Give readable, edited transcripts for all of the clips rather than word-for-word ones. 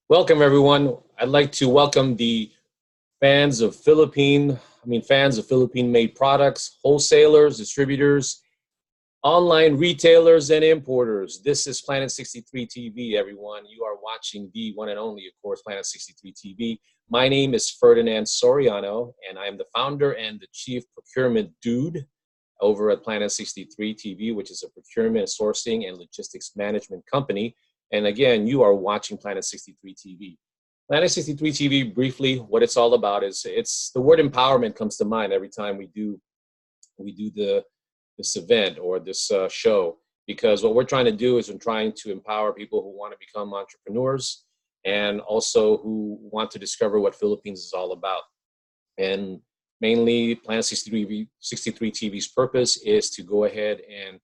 Welcome, everyone. I'd like to welcome the fans of Philippine-made products, wholesalers, distributors, online retailers, and importers. This is Planet 63 TV, everyone. You are watching the one and only, of course, Planet 63 TV. My name is Ferdinand Soriano, and I am the founder and the chief procurement dude over at Planet 63 TV, which is a procurement, sourcing, and logistics management company. And again, you are watching Planet 63 TV. Planet 63 TV, briefly, what it's all about is it's the word empowerment comes to mind every time we do this event or this show, because what we're trying to do is we're trying to empower people who want to become entrepreneurs and also who want to discover what Philippines is all about. And mainly, Planet 63 TV's purpose is to go ahead and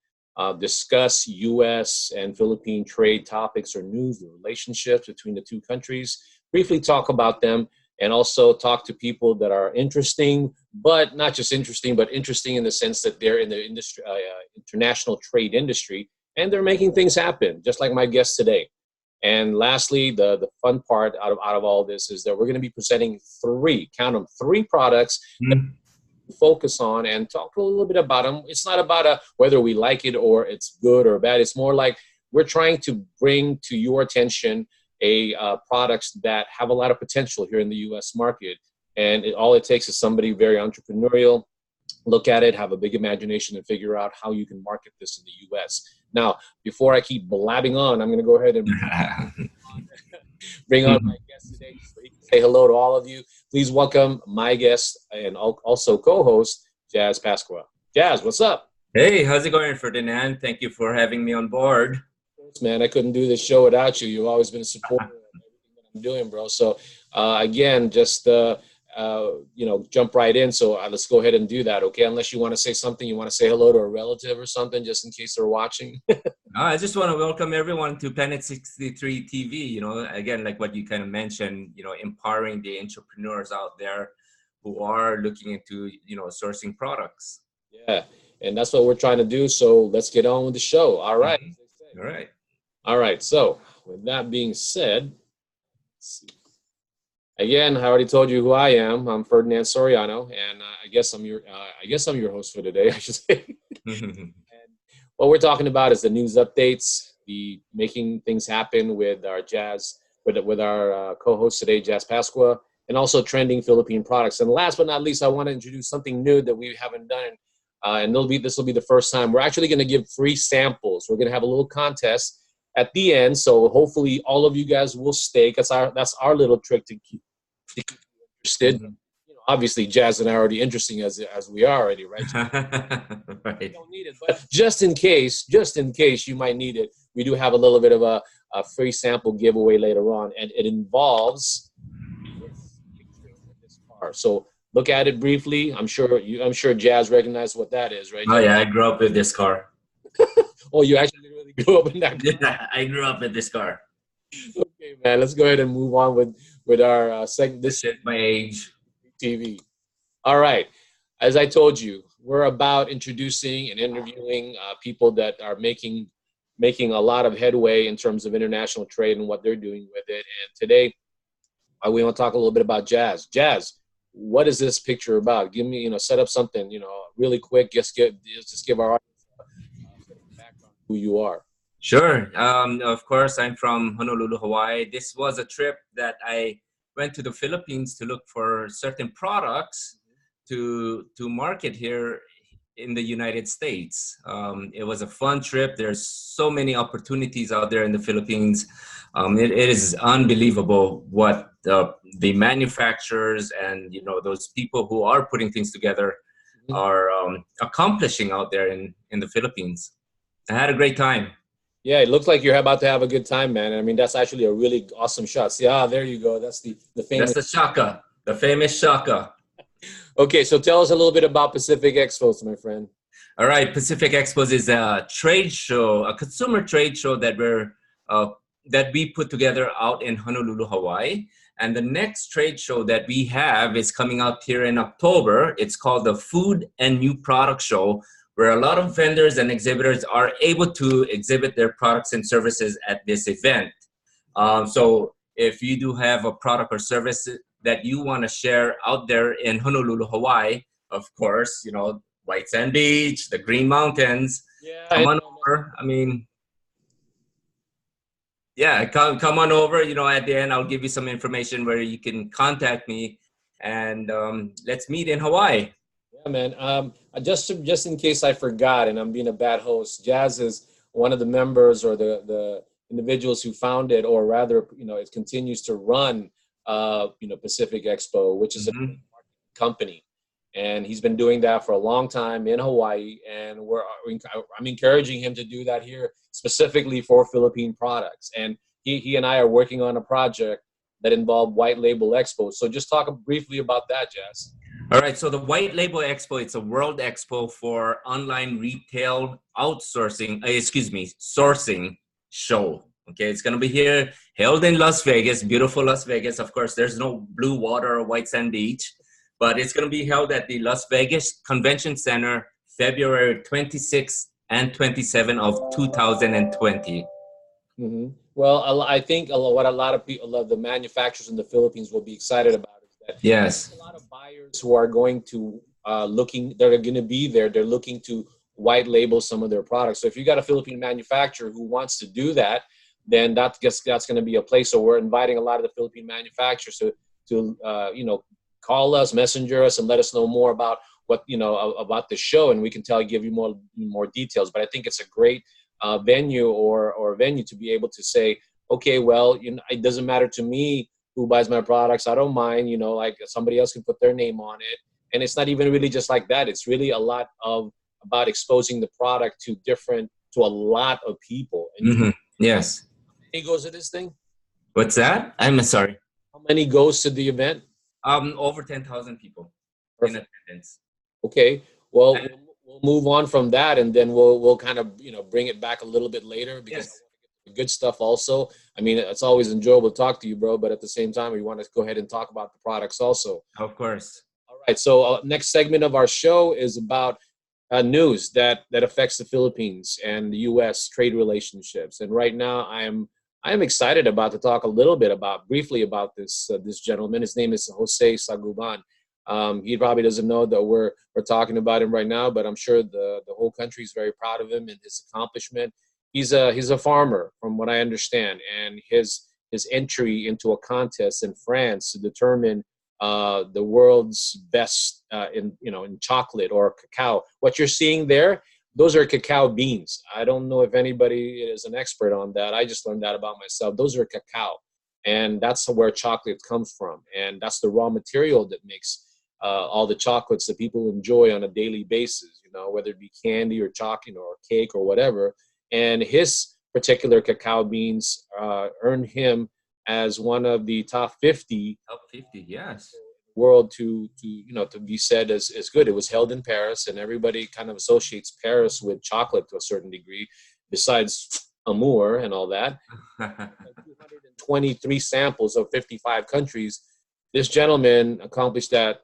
discuss U.S. and Philippine trade topics or news, the relationships between the two countries, briefly talk about them, and also talk to people that are interesting, but not just interesting, but interesting in the sense that they're in the industry, international trade industry, and they're making things happen, just like my guest today. And lastly, the fun part out of all this is that we're going to be presenting count them, three products that Mm. we focus on and talk a little bit about them. It's not about whether we like it or it's good or bad. It's more like we're trying to bring to your attention products that have a lot of potential here in the U.S. market. And all it takes is somebody very entrepreneurial, look at it, have a big imagination, and figure out how you can market this in the U.S. Now, before I keep blabbing on, I'm going to go ahead and bring on my guest today so he can say hello to all of you. Please welcome my guest and also co-host, Jazz Pasqua. Jazz, what's up? Hey, how's it going, Ferdinand? Thank you for having me on board. Man, I couldn't do this show without you. You've always been a supporter of everything that I'm doing, bro. So again, just jump right in. So let's go ahead and do that, okay? Unless you want to say something, you want to say hello to a relative or something, just in case they're watching. I just want to welcome everyone to Planet 63 TV. Again, like what you kind of mentioned, empowering the entrepreneurs out there who are looking into, sourcing products. Yeah, and that's what we're trying to do. So let's get on with the show. All right. Mhm. All right. All right. So with that being said, let's see. Again, I already told you who I am. I'm Ferdinand Soriano, and I guess I'm your host for today, I should say. And what we're talking about is the news updates, the making things happen with our co-host today, Jazz Pasqua, and also trending Philippine products. And last but not least, I want to introduce something new that we haven't done, and this will be the first time. We're actually going to give free samples. We're going to have a little contest at the end, so hopefully all of you guys will stay. That's our little trick to keep you interested. Mhm. Obviously, Jazz and I are already interesting as we are already, right? You Right. don't need it, but just in case you might need it, we do have a little bit of a free sample giveaway later on, and it involves this picture of this car. So look at it briefly. I'm sure Jazz recognized what that is, right, Oh Jazz? yeah, I grew up with this car. Oh, you actually really grew up in that car. Yeah, I grew up with this car. Okay, man. Let's go ahead and move on with our That's this it, my age. TV. All right. As I told you, we're about introducing and interviewing people that are making a lot of headway in terms of international trade and what they're doing with it. And today, we want to talk a little bit about Jazz. Jazz, what is this picture about? Give me, set up something, really quick. Just give our audience sort of a background of who you are. Sure. Of course, I'm from Honolulu, Hawaii. This was a trip that I went to the Philippines to look for certain products to market here in the United States. It was a fun trip. There's so many opportunities out there in the Philippines. It is unbelievable what the manufacturers and those people who are putting things together Mhm. are accomplishing out there in the Philippines. I had a great time. Yeah, it looks like you're about to have a good time, man. I mean, that's actually a really awesome shot. See, there you go. That's the That's famous. the shaka, the famous shaka. Okay, so tell us a little bit about Pacific Expos, my friend. All right, Pacific Expos is a trade show, a consumer trade show uh, that we put together out in Honolulu, Hawaii. And the next trade show that we have is coming out here in October. It's called the Food and New Product Show, where a lot of vendors and exhibitors are able to exhibit their products and services at this event. So if you do have a product or service that you want to share out there in Honolulu, Hawaii, of course, you know, White Sand Beach, the Green Mountains, Yeah, come on over. I mean, yeah, come on over. You know, at the end, I'll give you some information where you can contact me, and let's meet in Hawaii. yeah, man. Just in case I forgot, and I'm being a bad host, Jazz is one of the members or the individuals who founded, or rather, you know, it continues to run, you know, Pacific Expo, which is a Hmm. company, and he's been doing that for a long time in Hawaii, and I'm encouraging him to do that here specifically for Philippine products, and he and I are working on a project that involved white label expos. So just talk briefly about that, Jazz. All right, so the White Label Expo, it's a world expo for online retail outsourcing, excuse me, sourcing show. Okay, it's gonna be here, held in Las Vegas, beautiful Las Vegas. Of course, there's no blue water or white sand beach, but it's gonna be held at the Las Vegas Convention Center, February 26th and 27th of 2020. Hmm. Well, I think what a lot of people, the manufacturers in the Philippines will be excited about is that Yes. a lot of buyers who are going to they're going to be there. They're looking to white label some of their products. So if you got a Philippine manufacturer who wants to do that, then that's going to be a place. So we're inviting a lot of the Philippine manufacturers to you know, call us, messenger us, and let us know more about what, you know, about the show, and we can give you more details. But I think it's a great venue or venue to be able to say, okay, well, you know, it doesn't matter to me who buys my products. I don't mind, you know, like somebody else can put their name on it. And it's not even really just like that. It's really a lot of about exposing the product to a lot of people. And you, Hmm. Yes. how many goes to this thing? What's that? I'm sorry. How many goes to the event? Over 10,000 people in Perfect. attendance. Okay. Well, we'll move on from that, and then we'll kind of, you know, bring it back a little bit later because I Yes, want to get to the good stuff also. I mean, it's always enjoyable to talk to you, bro, but at the same time, we want to go ahead and talk about the products also. of course. All right. So next segment of our show is about news that affects the Philippines and the U.S. trade relationships. And right now, I am excited about to talk a little bit about briefly about this gentleman. His name is Jose Saguban. He probably doesn't know that we're talking about him right now, but I'm sure the whole country is very proud of him and his accomplishment. He's a farmer, from what I understand, and his entry into a contest in France to determine the world's best in chocolate or cacao. What you're seeing there, those are cacao beans. I don't know if anybody is an expert on that. I just learned that about myself. Those are cacao, and that's where chocolate comes from, and that's the raw material that makes all the chocolates that people enjoy on a daily basis. You know, whether it be candy or chocolate or cake or whatever. And his particular cacao beans earned him as one of the top 50 Top 50, yes. world to be said as good. It was held in Paris, and everybody kind of associates Paris with chocolate to a certain degree, besides amour and all that. 223 samples of 55 countries. This gentleman accomplished that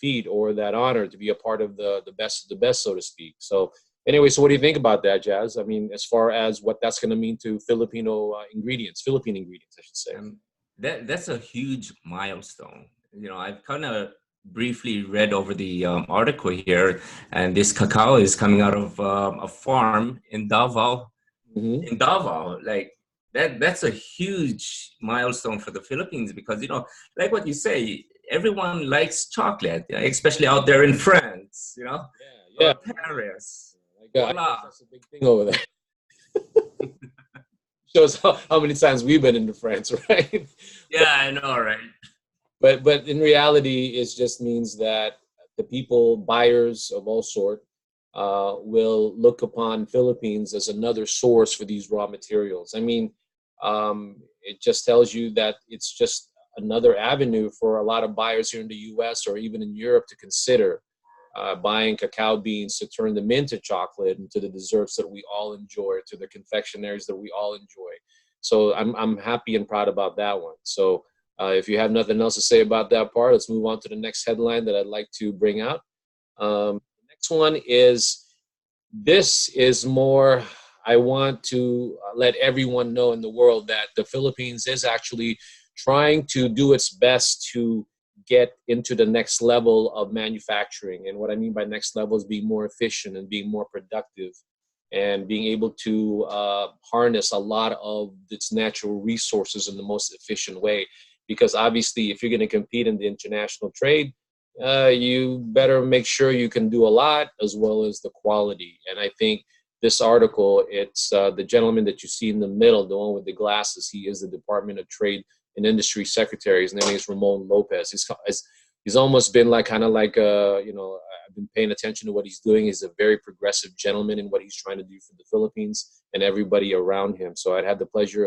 feat or that honor to be a part of the best of the best, so to speak. So anyway, so what do you think about that, Jazz? I mean, as far as what that's going to mean to Philippine ingredients, I should say. That's a huge milestone. You know, I've kind of briefly read over the article here, and this cacao is coming out of a farm in Davao. Hmm. In Davao, like that's a huge milestone for the Philippines because, you know, like what you say, everyone likes chocolate, especially out there in France, you know, Yeah, or yeah. Paris. I guess Voila. that's a big thing over there. Shows how many times we've been into France, right? Yeah, I know, right? But in reality, it just means that the people, buyers of all sort, will look upon Philippines as another source for these raw materials. I mean, it just tells you that it's just another avenue for a lot of buyers here in the U.S. or even in Europe to consider buying cacao beans to turn them into chocolate and to the desserts that we all enjoy, to the confectionaries that we all enjoy. So I'm happy and proud about that one. So if you have nothing else to say about that part, let's move on to the next headline that I'd like to bring out. The next one is this is more. I want to let everyone know in the world that the Philippines is actually trying to do its best to get into the next level of manufacturing. And what I mean by next level is being more efficient and being more productive and being able to harness a lot of its natural resources in the most efficient way. Because obviously, if you're going to compete in the international trade, you better make sure you can do a lot as well as the quality. And I think this article, it's the gentleman that you see in the middle, the one with the glasses. He is the Department of Trade and Industry Secretary. His name is Ramon Lopez. He's almost been like kind of like I've been paying attention to what he's doing. He's a very progressive gentleman in what he's trying to do for the Philippines and everybody around him. So I'd had the pleasure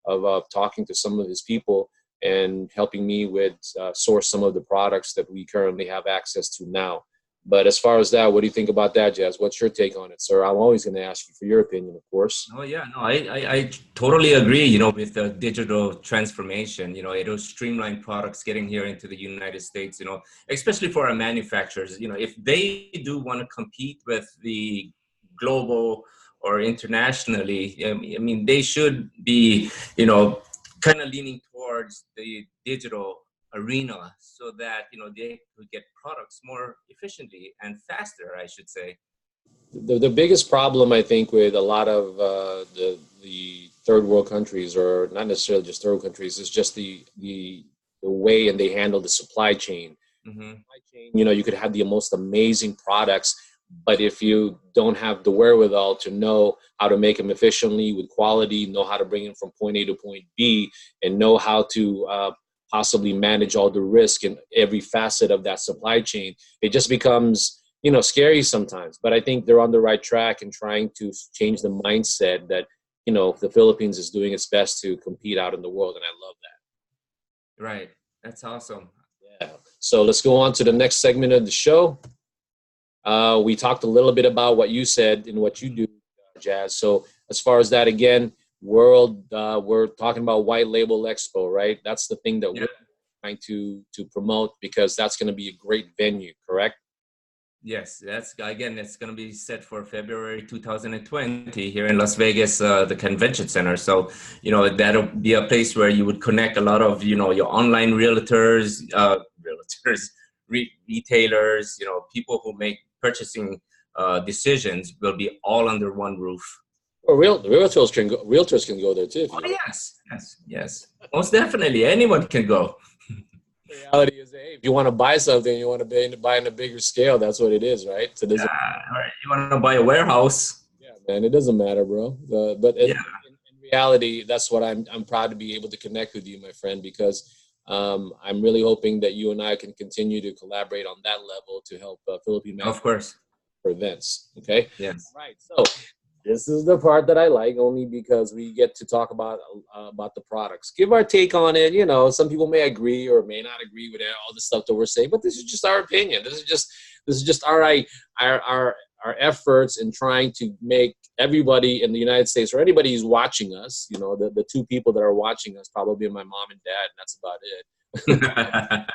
of talking to some of his people and helping me with source some of the products that we currently have access to now. But as far as that, what do you think about that, Jazz? What's your take on it, sir? I'm always going to ask you for your opinion, of course. Oh yeah, no, I totally agree. With the digital transformation, it'll streamline products getting here into the United States. Especially for our manufacturers. If they do want to compete with the global or internationally, I mean, they should be, kind of leaning towards the digital arena so that they could get products more efficiently and faster, I should say. The biggest problem, I think, with a lot of the third world countries, or not necessarily just third world countries, is just the way and they handle the supply chain. Mm-hmm. You could have the most amazing products, but if you don't have the wherewithal to know how to make them efficiently with quality, know how to bring them from point A to point B, and know how to possibly manage all the risk in every facet of that supply chain, it just becomes scary sometimes. But I think they're on the right track and trying to change the mindset that the Philippines is doing its best to compete out in the world, and I love that. Right, that's awesome. Yeah. So let's go on to the next segment of the show. We talked a little bit about what you said and what you do, Jazz. So as far as that, again, we're talking about White Label Expo, right? That's the thing that we're trying to promote, because that's going to be a great venue, correct? Yes, it's going to be set for February 2020 here in Las Vegas, the convention center. So, that'll be a place where you would connect a lot of, your online realtors, retailers, people who make purchasing decisions will be all under one roof. Well, realtors can go there too. Oh, yes. Most definitely. Anyone can go. The reality is, hey, if you want to buy something, you want to buy in a bigger scale. That's what it is, right? So right. You want to buy a warehouse? Yeah, man, it doesn't matter, bro. But in reality, that's what I'm proud to be able to connect with you, my friend, because I'm really hoping that you and I can continue to collaborate on that level to help Philippine of course for events. Okay. Yes. All right. So this is the part that I like, only because we get to talk about the products, give our take on it. Some people may agree or may not agree with all the stuff that we're saying, but this is just our opinion. This is just our efforts in trying to make everybody in the United States, or anybody who's watching us, the two people that are watching us, probably my mom and dad, and that's about it.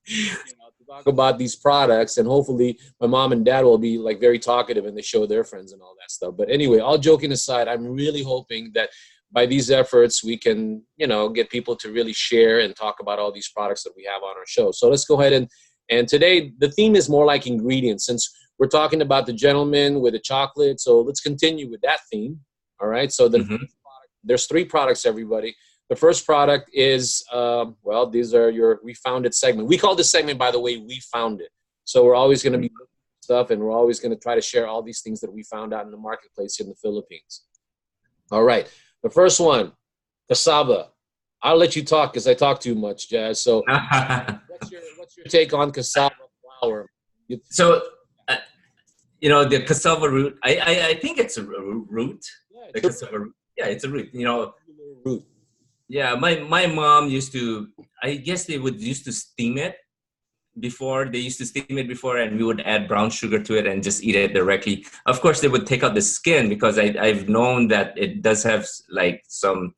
To talk about these products, and hopefully my mom and dad will be like very talkative and they show their friends and all that stuff. But anyway, all joking aside, I'm really hoping that by these efforts we can get people to really share and talk about all these products that we have on our show. So let's go ahead and today the theme is more like ingredients, since we're talking about the gentleman with the chocolate. So let's continue with that theme. All right, so there's 3 products, everybody. The first product is, these are your We Found It segment. We call this segment, by the way, We Found It. So we're always going to be looking at stuff, and we're always going to try to share all these things that we found out in the marketplace in the Philippines. All right. The first one, Cassava. I'll let you talk because I talk too much, Jazz. So what's your take on Cassava flour? So, the cassava root, I think it's a root. Yeah, the cassava root. Yeah, it's a root. Root. Yeah, my mom used to, I guess they would used to steam it before. They used to steam it before, and we would add brown sugar to it and just eat it directly. Of course, they would take out the skin, because I've known that it does have like some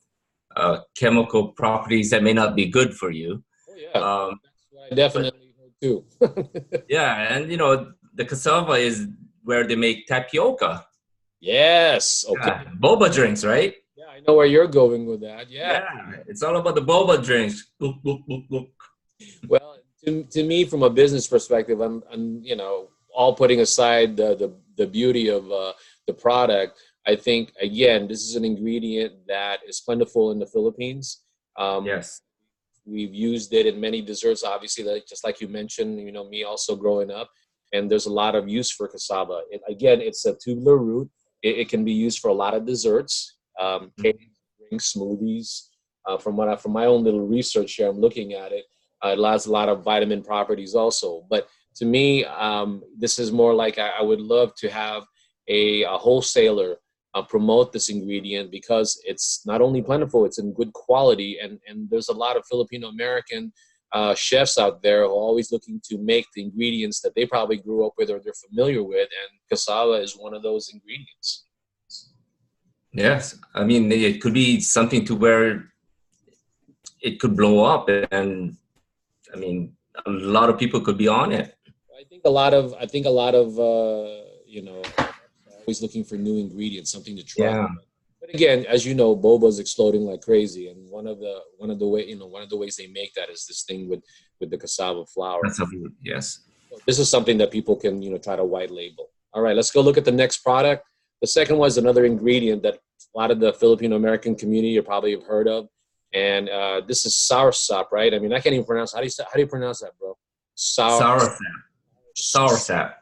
chemical properties that may not be good for you. Oh, yeah. That's what I definitely heard too. Yeah, and the cassava is where they make tapioca. Yes. Okay. Yeah, boba drinks, right? Yeah, I know where you're going with that. Yeah. Yeah, it's all about the boba drinks. Look, look, look, look. Well, to me, from a business perspective, I'm all putting aside the beauty of the product. I think again, this is an ingredient that is plentiful in the Philippines. Um, Yes. we've used it in many desserts, obviously, like, just like you mentioned. Me also growing up, and there's a lot of use for cassava. Again, it's a tubular root. It can be used for a lot of desserts, cakes, Mhm. drinks, smoothies. From my own little research here, I'm looking at it. It has a lot of vitamin properties also. But to me, this is more like I would love to have a wholesaler promote this ingredient because it's not only plentiful, it's in good quality. And there's a lot of Filipino American chefs out there who are always looking to make the ingredients that they probably grew up with or they're familiar with. And cassava is one of those ingredients. Yes. I mean, it could be something to where it could blow up, and I mean, a lot of people could be on it. I think a lot of always looking for new ingredients, something to try. Yeah. But again, as you know, boba's exploding like crazy, and one of the ways they make that is this thing with the cassava flour. That's a yes. So this is something that people can try to white label. All right, let's go look at the next product. The second one is another ingredient that a lot of the Filipino American community you probably have heard of, and this is soursop, right? I mean, I can't even pronounce. How do you pronounce that, bro? Sour Sour sap. Sour sap.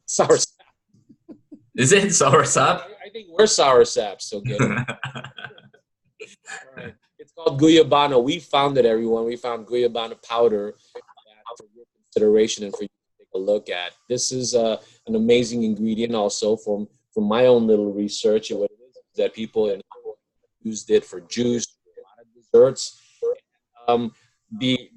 soursop. Is it sour sap? I think we're soursop, so get it. All right. It's called Guyabano. We found it, everyone. We found Guyabano powder for your consideration and for you to take a look at. This is an amazing ingredient also from my own little research. What it is that people used it for juice, a lot of desserts. Um, the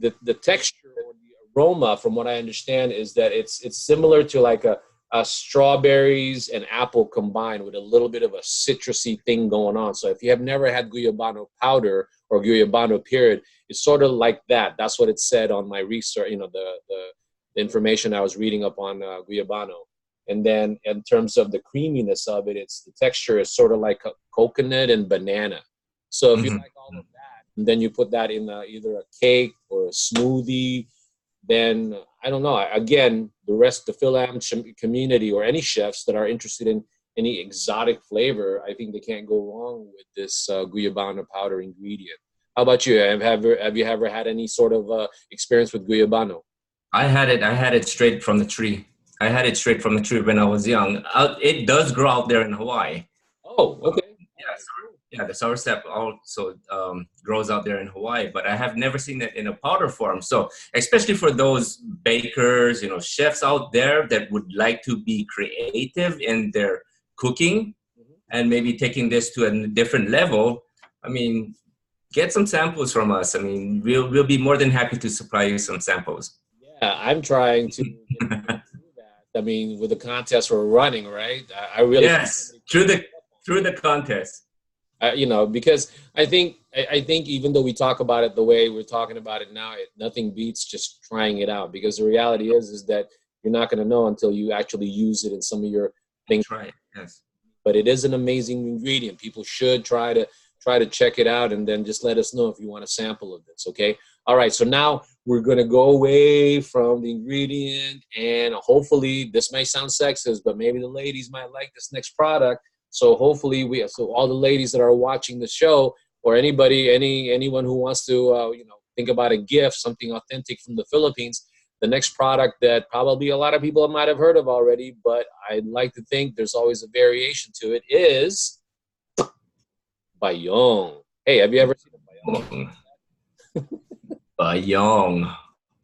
texture or the aroma, from what I understand, is that it's similar to like a strawberries and apple combined with a little bit of a citrusy thing going on. So if you have never had Guyabano powder or Guyabano period, it's sort of like that. That's what it said on my research. The information I was reading up on Guyabano. And then in terms of the creaminess of it, it's the texture is sort of like a coconut and banana. So if you Mhm. like all of that, and then you put that in either a cake or a smoothie, then I don't know. Again, the Philam community or any chefs that are interested in any exotic flavor, I think they can't go wrong with this Guyabano powder ingredient. How about you? Have you ever had any sort of experience with Guyabano? I had it. I had it straight from the tree. I had it straight from the tree when I was young. It does grow out there in Hawaii. Oh, Um, okay. All yeah, right, cool. yeah, the soursop also grows out there in Hawaii, but I have never seen it in a powder form. So, especially for those bakers, chefs out there that would like to be creative in their cooking Mhm. and maybe taking this to a different level, I mean, get some samples from us. I mean, we'll be more than happy to supply you some samples. Yeah, I'm trying to do that. I mean, with the contest we're running, right? I really hope Yes, somebody takes it up on through the contest. because I think even though we talk about it the way we're talking about it now, nothing beats just trying it out. Because the reality is that you're not going to know until you actually use it in some of your things. Try it. Yes. But it is an amazing ingredient. People should try to check it out, and then just let us know if you want a sample of this. Okay. All right. So now we're gonna go away from the ingredient, and hopefully this may sound sexist, but maybe the ladies might like this next product. So hopefully so all the ladies that are watching the show, or anyone who wants to think about a gift, something authentic from the Philippines, the next product that probably a lot of people might have heard of already, but I'd like to think there's always a variation to it, is Bayong. Hey, have you ever seen a Bayong? Bayong.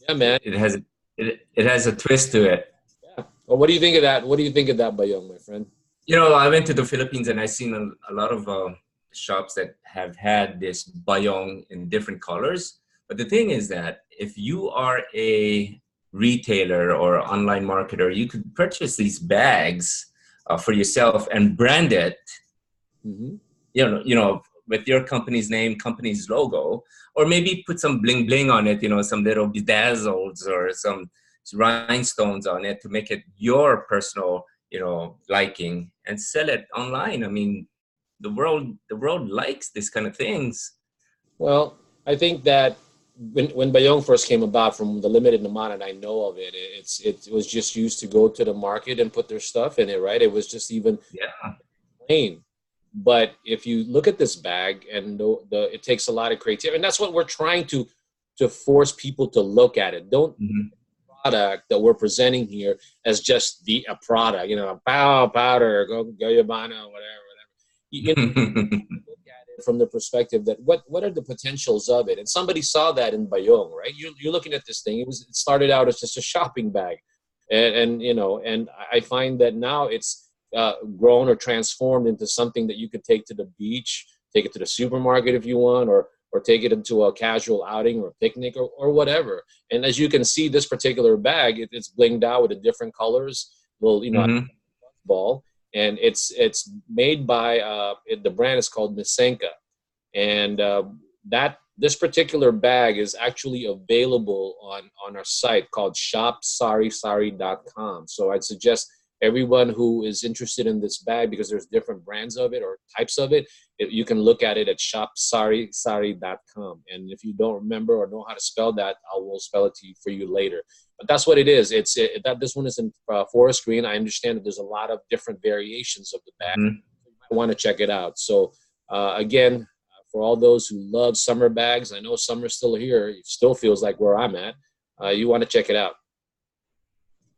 Yeah, man. It has a twist to it. Yeah. Well, what do you think of that? What do you think of that Bayong, my friend? I went to the Philippines and I seen a lot of shops that have had this bayong in different colors. But the thing is that if you are a retailer or online marketer, you could purchase these bags for yourself and brand it, Hmm. with your company's name, company's logo, or maybe put some bling bling on it, some little bedazzles or some rhinestones on it to make it your personal liking and sell it online. I mean, the world likes this kind of things. Well, I think that when Bayong first came about, from the limited amount that I know of it, it was just used to go to the market and put their stuff in it, right? It was just even Yeah. plain. But if you look at this bag, and it takes a lot of creativity, and that's what we're trying to force people to look at it. Don't Hmm. product that we're presenting here as just a product, powder, go Guyabano, whatever. Look at it from the perspective that what are the potentials of it. And somebody saw that in Bayong, right? You're looking at this thing. It started out as just a shopping bag, and I find that now it's grown or transformed into something that you could take to the beach, take it to the supermarket if you want, or take it into a casual outing or a picnic, or whatever. And as you can see, this particular bag, it's blinged out with the different colors. Well, Hmm. ball, and it's made by the brand is called Misenka, and that this particular bag is actually available on our site called shopsarisari.com. So I'd suggest everyone who is interested in this bag, because there's different brands of it or types of it, you can look at it at shopsarisari.com. And if you don't remember or know how to spell that, I will spell it to you for you later. But that's what it is. That this one is in forest green. I understand that there's a lot of different variations of the bag. Hmm. You might want to check it out. So again, for all those who love summer bags, I know summer's still here. It still feels like where I'm at. You want to check it out.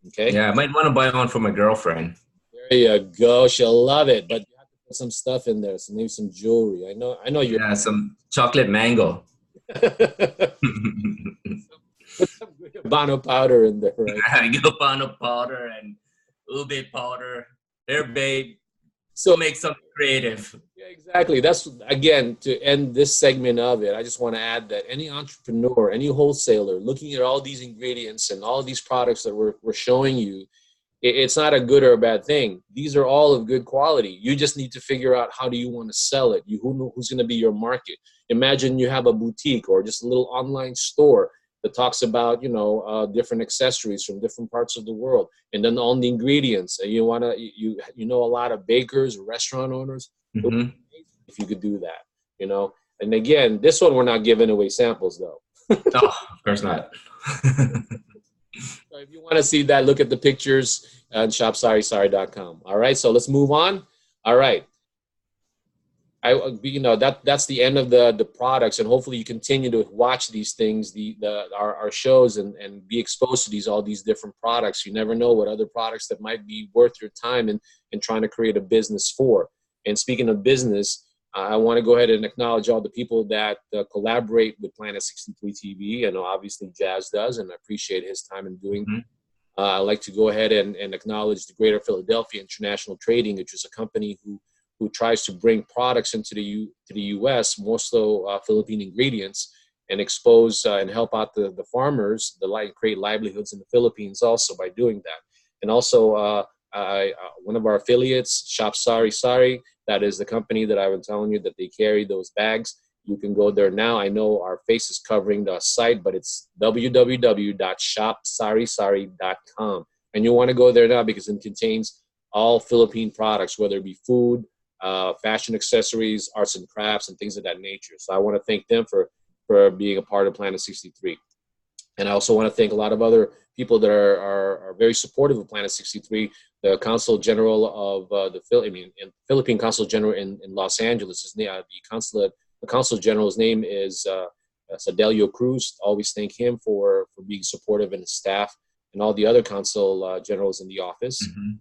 Okay. Yeah, I might want to buy one for my girlfriend. There you go. She'll love it. But you have to put some stuff in there. So maybe some jewelry. I know you're Yeah, some chocolate mango. put some Guyabano powder in there, right? Guyabano powder and ube powder. There, babe. So Go make something creative. yeah, exactly. That's again to end this segment of it. I just want to add that any entrepreneur, any wholesaler looking at all these ingredients and all these products that we're showing you, it's not a good or a bad thing. These are all of good quality. You just need to figure out how do you want to sell it. Who's going to be your market. Imagine you have a boutique or just a little online store that talks about different accessories from different parts of the world, and then on the ingredients. And you know a lot of bakers or restaurant owners. It would Hmm. be amazing if you could do that. And again, this one we're not giving away samples though. Oh, of course not. So if you want to see that, look at the pictures on shopsarisari.com. All right, so let's move on. All right. That's the end of the products, and hopefully you continue to watch these things, our shows, and be exposed to all these different products. You never know what other products that might be worth your time in trying to create a business for. And speaking of business, I want to go ahead and acknowledge all the people that collaborate with Planet 63 TV. I know obviously Jazz does, and I appreciate his time in doing. Hmm. I'd like to go ahead and acknowledge the Greater Philadelphia International Trading, which is a company who tries to bring products into the U.S., more so Philippine ingredients, and expose and help out the farmers, create livelihoods in the Philippines also by doing that. And also one of our affiliates, Shop Sari Sari, that is the company that I was telling you that they carry those bags. You can go there now. I know our face is covering the site, but it's www.shopsarisari.com. And you want to go there now because it contains all Philippine products, whether it be food, fashion accessories, arts and crafts, and things of that nature. So I want to thank them for being a part of Planet 63. And I also want to thank a lot of other people that are very supportive of Planet 63. The Consul General of Philippine Consul General in Los Angeles, the Consul General's name is Sadelio Cruz. Always thank him for being supportive, and his staff, and all the other Consul Generals in the office. Hmm.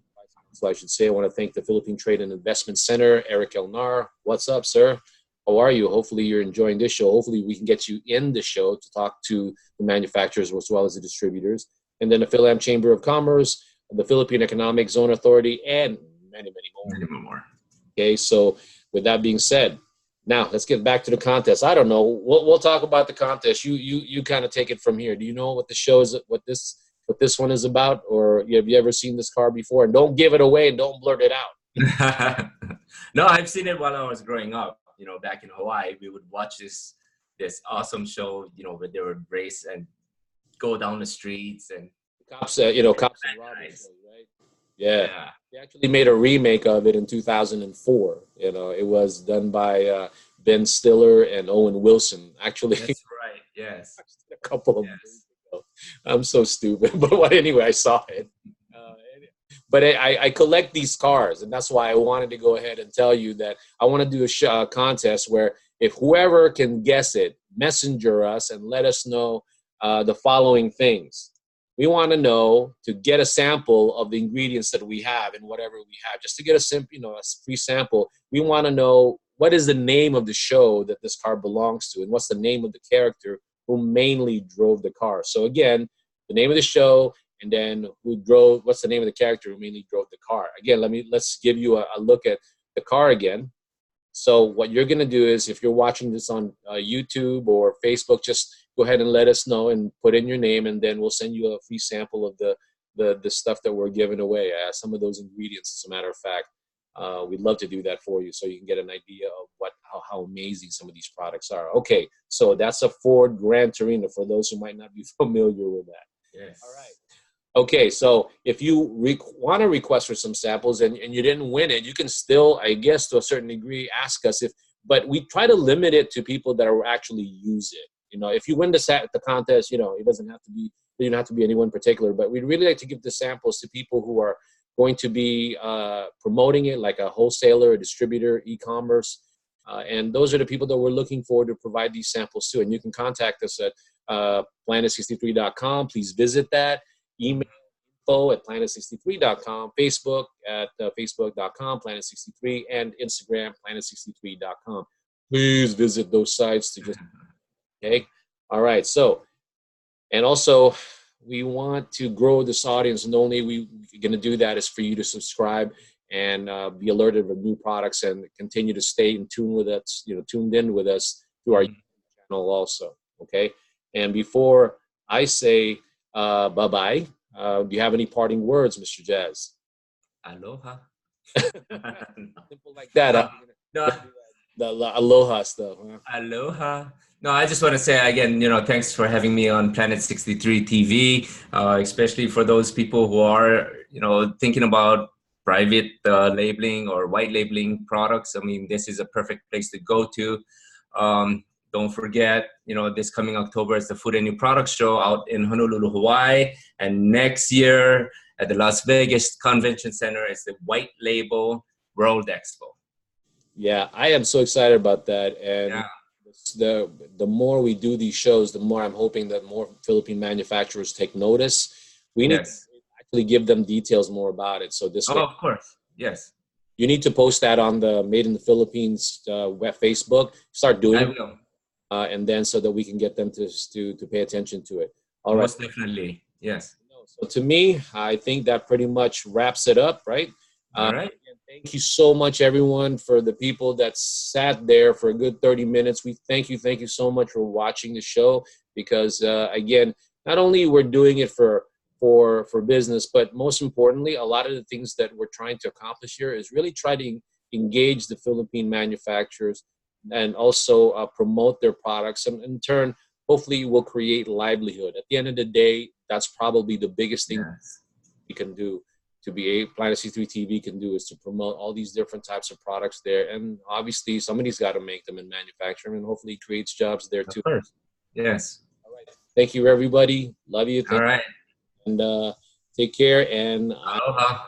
So I should say I want to thank the Philippine Trade and Investment Center, Eric Elnar. What's up, sir? How are you? Hopefully you're enjoying this show. Hopefully we can get you in the show to talk to the manufacturers as well as the distributors. And then the Philam Chamber of Commerce, the Philippine Economic Zone Authority, and many, many more. Many more. Okay, so with that being said, now let's get back to the contest. I don't know. We'll talk about the contest. You kind of take it from here. Do you know what the show is? What this one is about, or have you ever seen this car before? And don't give it away and don't blurt it out. No, I've seen it while I was growing up. Back in Hawaii, we would watch this awesome show. Where they would race and go down the streets and Cops, cops and robbers, nice. right? Yeah. Yeah, They actually made a remake of it in 2004. You know, it was done by Ben Stiller and Owen Wilson. Actually, that's right. Yes. a couple of days Yes. ago. I'm so stupid, but well, anyway, I saw it. Uh, but I collect these cars, and that's why I wanted to go ahead and tell you that I want to do a contest where if whoever can guess it, messenger us and let us know the following things. We want to know to get a sample of the ingredients that we have and whatever we have, just to get a simple, a free sample. We want to know what is the name of the show that this car belongs to, and what's the name of the character who mainly drove the car. So again, the name of the show, and then who drove, what's the name of the character who mainly drove the car. Again, let's give you a look at the car again. So what you're going to do is, if you're watching this on YouTube or Facebook, just go ahead and let us know and put in your name, and then we'll send you a free sample of the stuff that we're giving away. Some of those ingredients, as a matter of fact. We'd love to do that for you so you can get an idea of how amazing some of these products are. Okay, so that's a Ford Gran Torino for those who might not be familiar with that. Yes. All right. Okay, so if you want to request for some samples and you didn't win it, you can still, I guess, to a certain degree, ask us but we try to limit it to people that are actually use it. If you win the contest, it doesn't have to be, you don't have to be anyone particular, but we'd really like to give the samples to people who are going to be promoting it, like a wholesaler, a distributor, e-commerce, and those are the people that we're looking for to provide these samples to. And you can contact us at planet63.com. Please visit that. Email info at planet63.com, Facebook at facebook.com, planet63, and Instagram, planet63.com. Please visit those sites to just, okay? All right, so, and also, we want to grow this audience, and the only we're going to do that is for you to subscribe and be alerted of new products and continue to stay in tune with us, tuned in with us through our YouTube channel also, okay? And before I say bye-bye, do you have any parting words, Mr. Jazz? Aloha. Simple like that. No, The aloha stuff. Huh? Aloha. No, I just want to say again, thanks for having me on Planet 63 TV, especially for those people who are, thinking about private labeling or white labeling products. I mean, this is a perfect place to go to. Don't forget, this coming October is the Food and New Products Show out in Honolulu, Hawaii. And next year at the Las Vegas Convention Center is the White Label World Expo. Yeah, I am so excited about that. And Yeah. the more we do these shows, the more I'm hoping that more Philippine manufacturers take notice. We need to actually give them details more about it. So this way, of course. Yes. you need to post that on the Made in the Philippines web Facebook. Start doing it. I will. And then so that we can get them to pay attention to it. All right. Most definitely. Yes. So to me, I think that pretty much wraps it up, right? All right. Thank you so much, everyone, for the people that sat there for a good 30 minutes. We thank you so much for watching the show, because again, not only we're doing it for business, but most importantly, a lot of the things that we're trying to accomplish here is really try to engage the Philippine manufacturers and also promote their products, and in turn, hopefully will create livelihood. At the end of the day, that's probably the biggest thing we can do. To be Planet 63 TV can do is to promote all these different types of products there, and obviously somebody's got to make them and manufacture them, and hopefully creates jobs there too. Of course. Yes. All right. Thank you, everybody. Love you. All right. And take care. And Aloha.